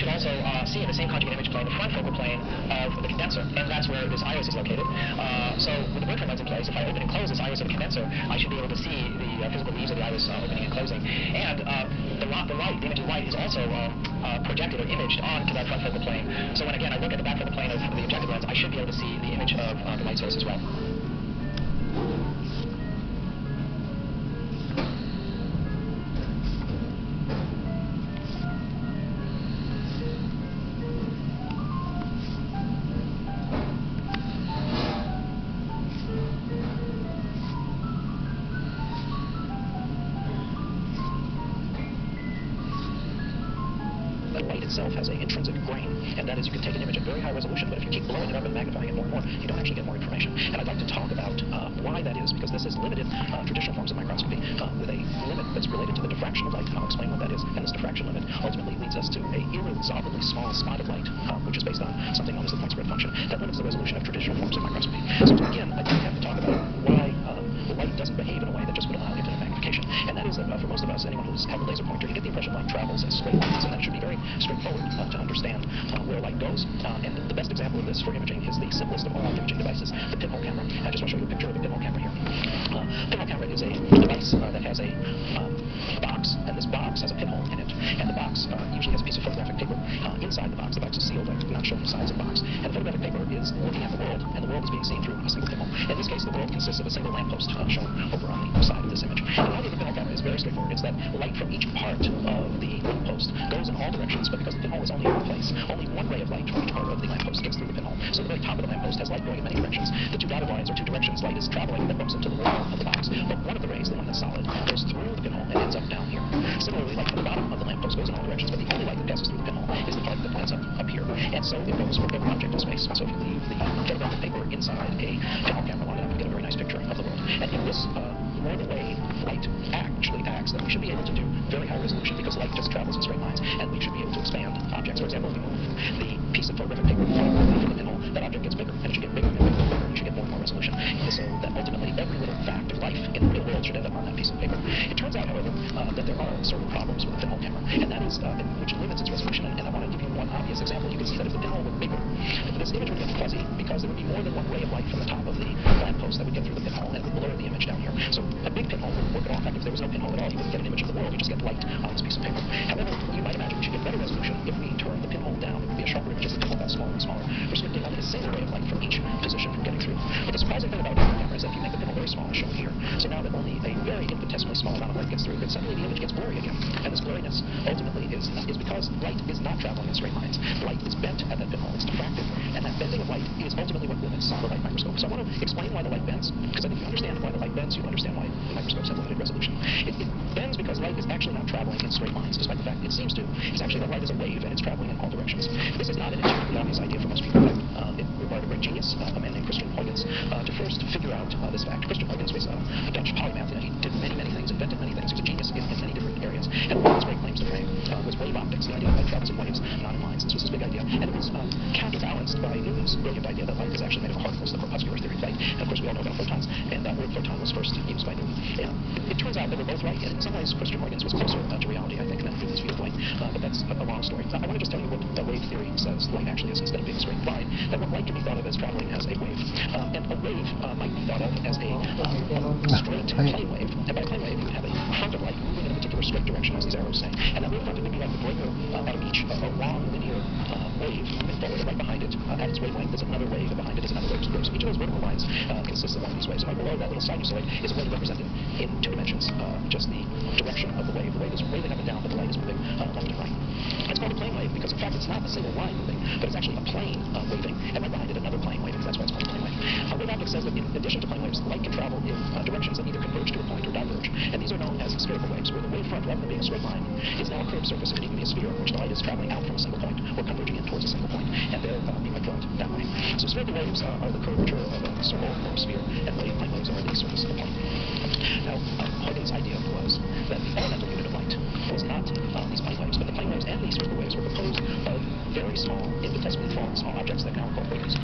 should also see in the same conjugate image plane the front focal plane of the condenser, and that's where this iris is located. So with the Bertrand lens in place, if I open and close this iris of the condenser, I should be able to see the physical leaves of the iris opening and closing. And the image of light is also projected or imaged onto that front focal plane. So when again I look at the back focal plane of the objective lens, I should be able to see the image of the light source as well. Light itself has an intrinsic grain, and that is you can take an image at very high resolution, but if you keep blowing it up and magnifying it more and more, you don't actually get more information. And I'd like to talk about why that is, because this is limited traditional forms of microscopy with a limit that's related to the diffraction of light, and I'll explain what that is. And this diffraction limit ultimately leads us to a irresolvably small spot of light, which is based on something known as the point spread function, that limits the resolution of traditional forms of microscopy. So to begin, I think we have to talk about why light doesn't behave in a way that just would allow infinite magnification. And that is that for most of us, anyone who's had a laser pointer, you get the impression light travels in straight lines, and that should be very straightforward to understand where light goes. And the best example of this for imaging is the simplest of all imaging devices, the pinhole camera. I just want to show you a picture of the pinhole camera here. Pinhole camera is a device that has a box, and this box has a pinhole in it. And the box usually has a piece of photographic paper inside the box. The box is sealed, I'm not showing the size of the box. And the photographic paper is looking at the world, and the world is being seen through a single pinhole. In this case, the world consists of a single lamppost shown over on the side of this image. And the idea of the pinhole camera is very straightforward. It's that light from each part of the lamppost goes in all directions, but because the pinhole is only in one place, only one ray of light from each part of the lamppost gets through the pinhole. So the very top of the lamppost has light going in many directions. The two dotted lines are two directions light is traveling that bumps into the wall of the box. But one of the rays, the one that's solid, goes through the pinhole and ends up down here. Similarly, light from the bottom of the lamppost goes in all directions, but the only light that passes through the pinhole is the part that ends up here. And so it goes for every object in space. So if you leave the photographic paper inside a pinhole camera long enough, you get a very nice picture of the world. And in this more the way light actually acts, then we should be able to do very high resolution, because light just travels in straight lines, and we should be able to expand objects. For example, if we move the piece of photographic paper from the pinhole, that object gets bigger, and it should get bigger and bigger and bigger, and you should get more and more resolution. So that ultimately every little fact of life in the real world should end up on that piece of paper. It turns out, however, that there are certain problems with the pinhole camera, and that is which limits its resolution. And I want to give you one obvious example. You can see that if the pinhole were bigger, this image would get fuzzy, because there would be more than one ray of light from the top of the lamppost that would get through the pinhole, and it would blur the image down here. So a big pinhole wouldn't work at all. In fact, if there was no pinhole at all, you wouldn't get an image of the world. You just get light on this piece of paper. However, you might imagine we should get better resolution if we turn the pinhole down. It would be a sharper image as the pinhole got smaller and smaller, restricting only a single ray of light from each position from getting through. But the surprising thing about a pinhole camera is that if you make the pinhole very small, as shown here, so now that only a very infinitesimally small amount of light gets through, then suddenly the image gets blurry again. And this blurriness ultimately is because light is not traveling in straight lines. Light is bent at that pinhole. It's diffracted, and that bending of light is ultimately what limits the light microscope. So I want to explain why the light bends, because I think if you understand why the light bends, you'll understand why the microscopes have limited resolution. It bends because light is actually not traveling in straight lines, despite the fact it seems to. It's actually that light is a wave, and it's traveling in all directions. This is not an intuitively obvious idea for most people. It required a great genius, a man named Christian Huygens, to first figure out this fact. Christian Huygens was a Dutch polymath. He did many things, invented many things. He was a genius in many different areas. And one of his great claims to fame was wave optics, the idea that light travels in waves, not in lines. This was his big idea. And it was counterbalanced by Newton's brilliant idea that light is actually made of particles, the corpuscular theory of light. And of course, we all know about photons, and that word photon was first used by Newton. And it turns out that we're both right, and in some ways, Christian Huygens was closer to reality, I think, than Newton's view of light. But that's a long story. I want to just tell you what the wave theory says light actually is, instead of being a straight line, that what light can be thought of as traveling as a wave. And a wave might be thought of as a straight plane wave. And by plane wave, you would have a front of light moving in a particular straight direction, as these arrows say. And that wave front would be like the breaker out of each long linear wave moving forward. And right behind it, at its wavelength, there's another wave, and behind it is another wave. So each of those vertical lines consists of one of these waves. And right below that little sinusoid is a wave represented in two dimensions, just the direction of the wave. The wave is waving up and down, but the light is moving left and right. It's called a plane wave because, in fact, it's not a single line moving, but it's actually a plane waving, and right behind it another plane waving. That's why it's called a plane wave. Wave optics says that in addition to plane waves, light can travel in directions that either converge to a point or diverge, and these are known as spherical waves, where the wave front, rather than being a straight line, is now a curved surface. It could even be a sphere in which the light is traveling out from a single point or converging in towards a single point, and they're being observed that way. So spherical waves are the curvature of a circle or a sphere, and